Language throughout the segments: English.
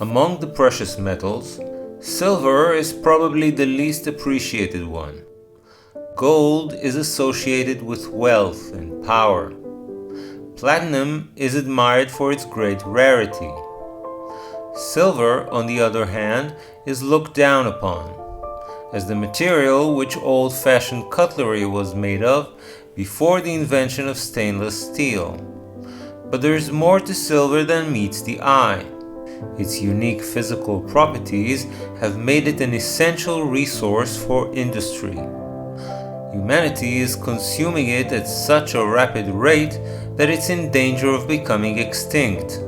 Among the precious metals, silver is probably the least appreciated one. Gold is associated with wealth and power. Platinum is admired for its great rarity. Silver, on the other hand, is looked down upon, as the material which old-fashioned cutlery was made of before the invention of stainless steel. But there is more to silver than meets the eye. Its unique physical properties have made it an essential resource for industry. Humanity is consuming it at such a rapid rate that it's in danger of becoming extinct.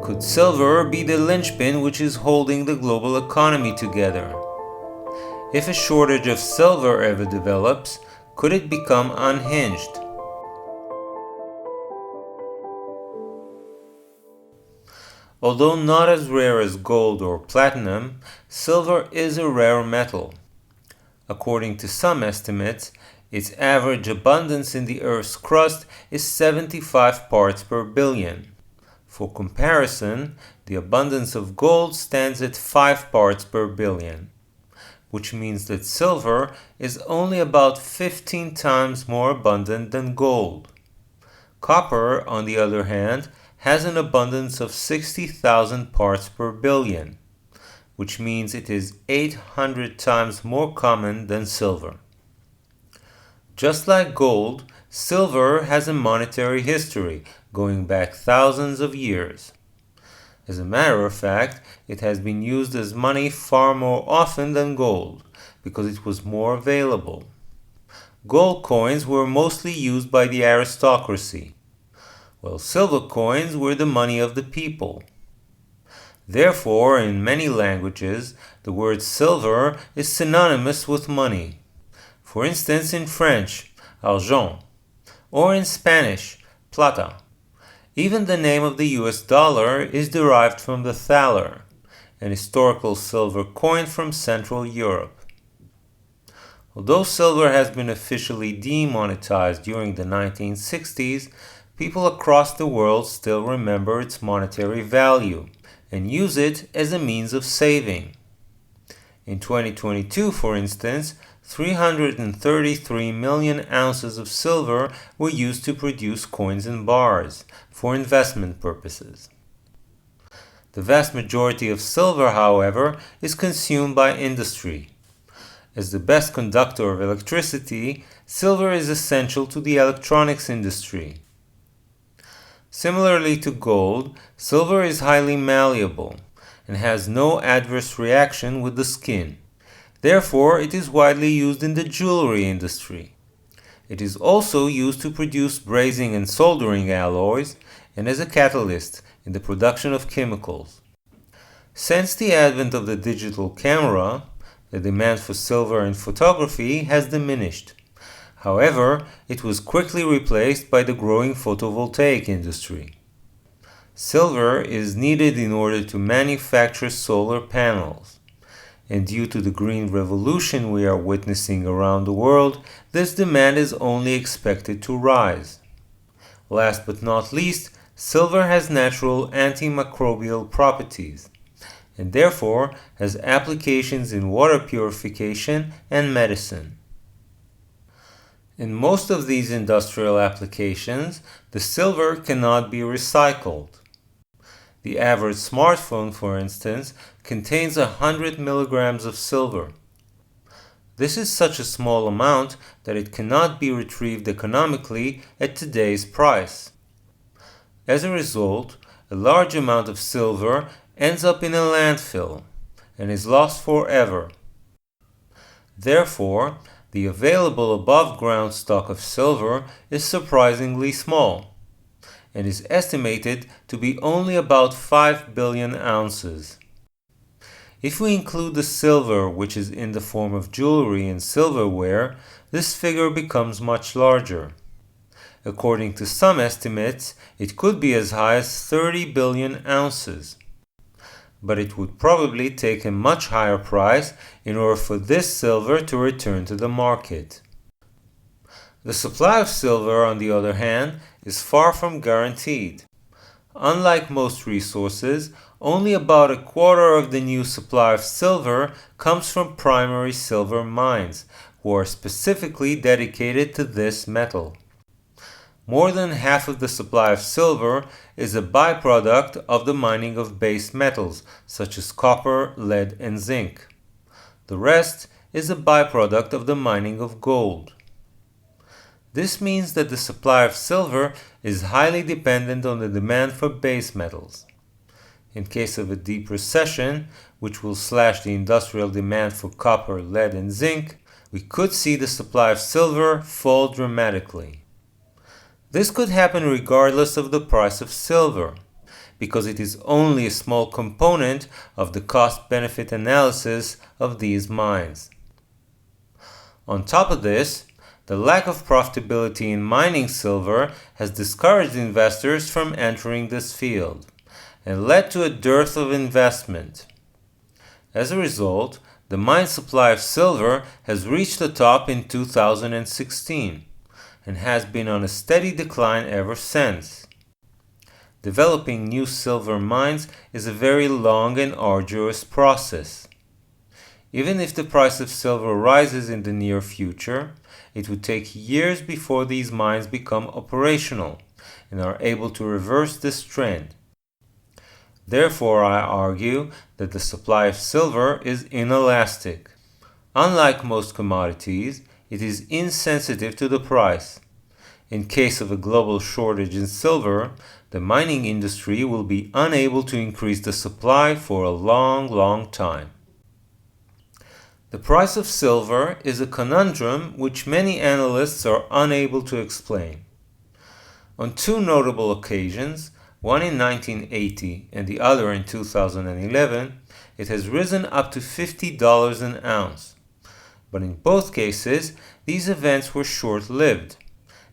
Could silver be the linchpin which is holding the global economy together? If a shortage of silver ever develops, could it become unhinged? Although not as rare as gold or platinum, silver is a rare metal. According to some estimates, its average abundance in the Earth's crust is 75 parts per billion. For comparison, the abundance of gold stands at 5 parts per billion, which means that silver is only about 15 times more abundant than gold. Copper, on the other hand, has an abundance of 60,000 parts per billion, which means it is 800 times more common than silver. Just like gold, silver has a monetary history going back thousands of years. As a matter of fact, it has been used as money far more often than gold, because it was more available. Gold coins were mostly used by the aristocracy, while silver coins were the money of the people. Therefore, in many languages, the word silver is synonymous with money. For instance, in French, argent, or in Spanish, plata. Even the name of the US dollar is derived from the thaler, an historical silver coin from Central Europe. Although silver has been officially demonetized during the 1960s, people across the world still remember its monetary value and use it as a means of saving. In 2022, for instance, 333 million ounces of silver were used to produce coins and bars for investment purposes. The vast majority of silver, however, is consumed by industry. As the best conductor of electricity, silver is essential to the electronics industry. Similarly to gold, silver is highly malleable and has no adverse reaction with the skin. Therefore, it is widely used in the jewelry industry. It is also used to produce brazing and soldering alloys and as a catalyst in the production of chemicals. Since the advent of the digital camera, the demand for silver in photography has diminished. However, it was quickly replaced by the growing photovoltaic industry. Silver is needed in order to manufacture solar panels, and due to the green revolution we are witnessing around the world, this demand is only expected to rise. Last but not least, silver has natural antimicrobial properties, and therefore has applications in water purification and medicine. In most of these industrial applications, the silver cannot be recycled. The average smartphone, for instance, contains 100 milligrams of silver. This is such a small amount that it cannot be retrieved economically at today's price. As a result, a large amount of silver ends up in a landfill and is lost forever. Therefore, the available above-ground stock of silver is surprisingly small, and is estimated to be only about 5 billion ounces. If we include the silver which is in the form of jewelry and silverware, this figure becomes much larger. According to some estimates, it could be as high as 30 billion ounces. But it would probably take a much higher price in order for this silver to return to the market. The supply of silver, on the other hand, is far from guaranteed. Unlike most resources, only about a quarter of the new supply of silver comes from primary silver mines, who are specifically dedicated to this metal. More than half of the supply of silver is a byproduct of the mining of base metals, such as copper, lead, and zinc. The rest is a byproduct of the mining of gold. This means that the supply of silver is highly dependent on the demand for base metals. In case of a deep recession, which will slash the industrial demand for copper, lead, and zinc, we could see the supply of silver fall dramatically. This could happen regardless of the price of silver, because it is only a small component of the cost-benefit analysis of these mines. On top of this, the lack of profitability in mining silver has discouraged investors from entering this field and led to a dearth of investment. As a result, the mine supply of silver has reached the top in 2016 and has been on a steady decline ever since. Developing new silver mines is a very long and arduous process. Even if the price of silver rises in the near future, it would take years before these mines become operational and are able to reverse this trend. Therefore, I argue that the supply of silver is inelastic. Unlike most commodities, it is insensitive to the price. In case of a global shortage in silver, the mining industry will be unable to increase the supply for a long time. The price of silver is a conundrum which many analysts are unable to explain. On two notable occasions, one in 1980 and the other in 2011, it has risen up to $50 an ounce. But in both cases, these events were short-lived,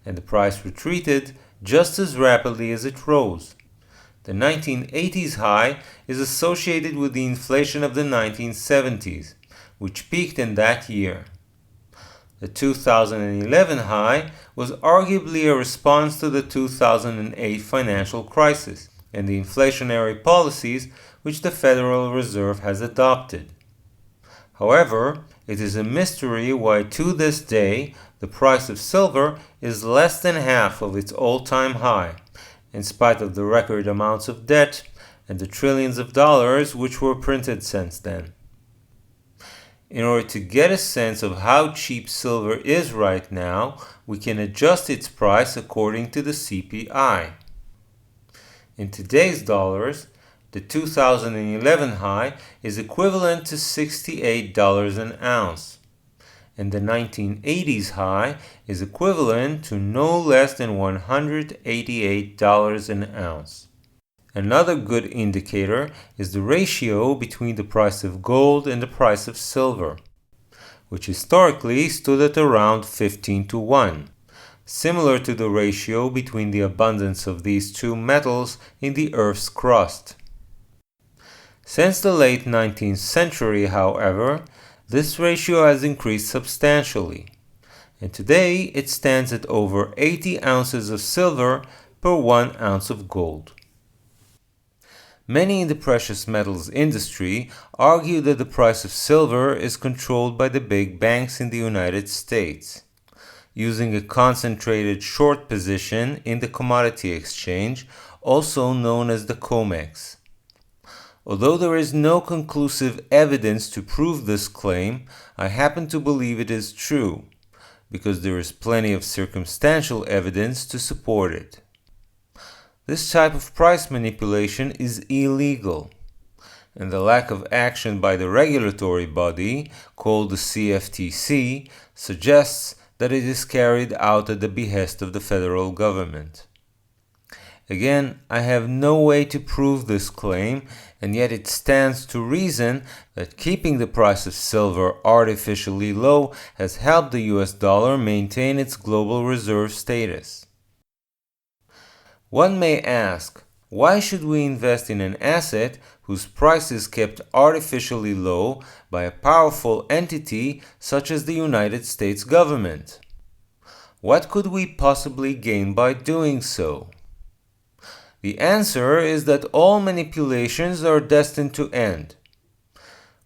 and the price retreated just as rapidly as it rose. The 1980s high is associated with the inflation of the 1970s, which peaked in that year. The 2011 high was arguably a response to the 2008 financial crisis and the inflationary policies which the Federal Reserve has adopted. However, it is a mystery why to this day the price of silver is less than half of its all-time high, in spite of the record amounts of debt and the trillions of dollars which were printed since then. In order to get a sense of how cheap silver is right now, we can adjust its price according to the CPI. In today's dollars, the 2011 high is equivalent to $68 an ounce, and the 1980s high is equivalent to no less than $188 an ounce. Another good indicator is the ratio between the price of gold and the price of silver, which historically stood at around 15:1, similar to the ratio between the abundance of these two metals in the Earth's crust. Since the late 19th century, however, this ratio has increased substantially, and today it stands at over 80 ounces of silver per 1 ounce of gold. Many in the precious metals industry argue that the price of silver is controlled by the big banks in the United States, using a concentrated short position in the commodity exchange, also known as the COMEX. Although there is no conclusive evidence to prove this claim, I happen to believe it is true, because there is plenty of circumstantial evidence to support it. This type of price manipulation is illegal, and the lack of action by the regulatory body, called the CFTC, suggests that it is carried out at the behest of the federal government. Again, I have no way to prove this claim, and yet it stands to reason that keeping the price of silver artificially low has helped the US dollar maintain its global reserve status. One may ask, why should we invest in an asset whose price is kept artificially low by a powerful entity such as the United States government? What could we possibly gain by doing so? The answer is that all manipulations are destined to end.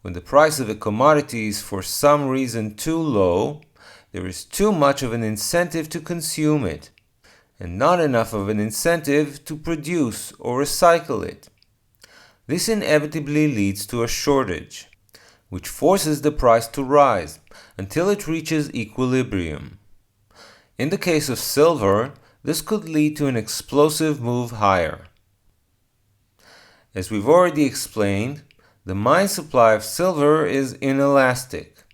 When the price of a commodity is for some reason too low, there is too much of an incentive to consume it, and not enough of an incentive to produce or recycle it. This inevitably leads to a shortage, which forces the price to rise until it reaches equilibrium. In the case of silver, this could lead to an explosive move higher. As we've already explained, the mine supply of silver is inelastic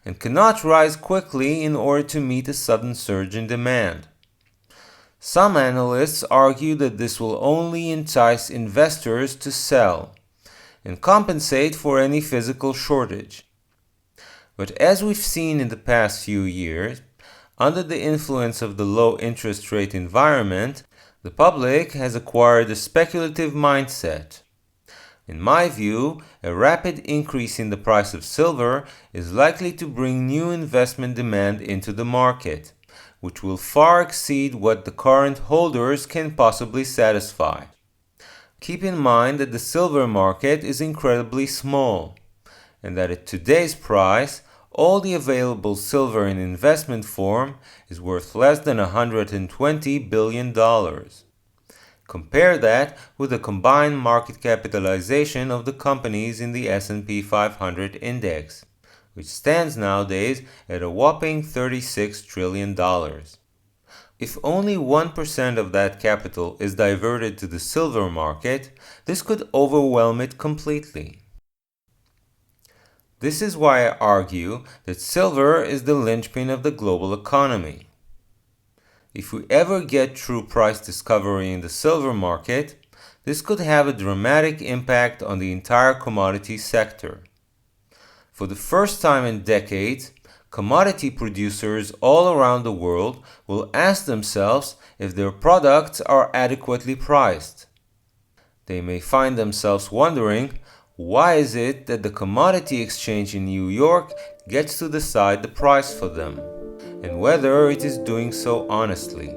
and cannot rise quickly in order to meet a sudden surge in demand. Some analysts argue that this will only entice investors to sell and compensate for any physical shortage. But as we've seen in the past few years, under the influence of the low interest rate environment, the public has acquired a speculative mindset. In my view, a rapid increase in the price of silver is likely to bring new investment demand into the market, which will far exceed what the current holders can possibly satisfy. Keep in mind that the silver market is incredibly small, and that at today's price, all the available silver in investment form is worth less than $120 billion. Compare that with the combined market capitalization of the companies in the S&P 500 index, which stands nowadays at a whopping $36 trillion. If only 1% of that capital is diverted to the silver market, this could overwhelm it completely. This is why I argue that silver is the linchpin of the global economy. If we ever get true price discovery in the silver market, this could have a dramatic impact on the entire commodity sector. For the first time in decades, commodity producers all around the world will ask themselves if their products are adequately priced. They may find themselves wondering, why is it that the commodity exchange in New York gets to decide the price for them, and whether it is doing so honestly?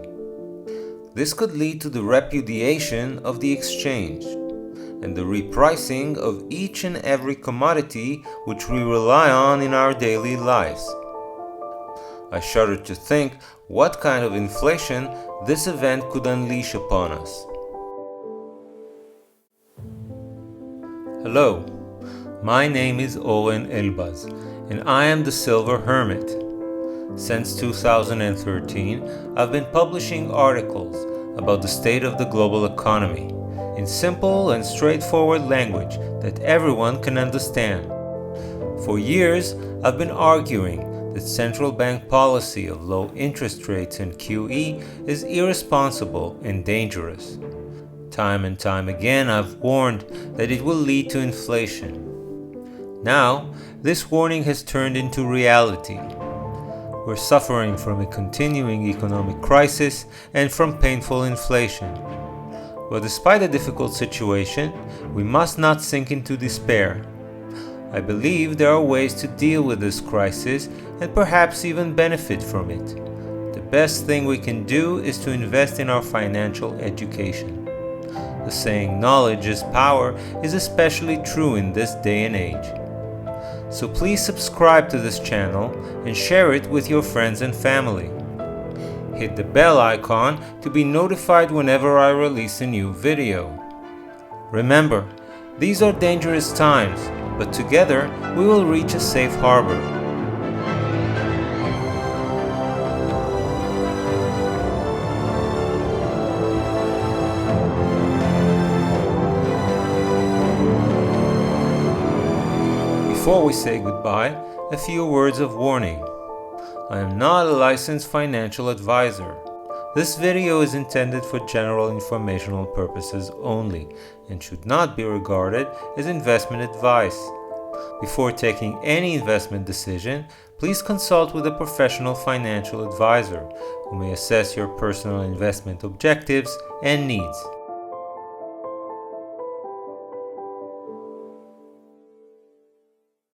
This could lead to the repudiation of the exchange and the repricing of each and every commodity which we rely on in our daily lives. I shudder to think what kind of inflation this event could unleash upon us. Hello, my name is Oren Elbaz, and I am the Silver Hermit. Since 2013, I've been publishing articles about the state of the global economy in simple and straightforward language that everyone can understand. For years, I've been arguing that central bank policy of low interest rates and QE is irresponsible and dangerous. Time and time again, I've warned that it will lead to inflation. Now, this warning has turned into reality. We're suffering from a continuing economic crisis and from painful inflation. But despite the difficult situation, we must not sink into despair. I believe there are ways to deal with this crisis and perhaps even benefit from it. The best thing we can do is to invest in our financial education. The saying, knowledge is power, is especially true in this day and age. So please subscribe to this channel and share it with your friends and family. Hit the bell icon to be notified whenever I release a new video. Remember, these are dangerous times, but together we will reach a safe harbor. Before we say goodbye, a few words of warning. I am not a licensed financial advisor. This video is intended for general informational purposes only and should not be regarded as investment advice. Before taking any investment decision, please consult with a professional financial advisor who may assess your personal investment objectives and needs.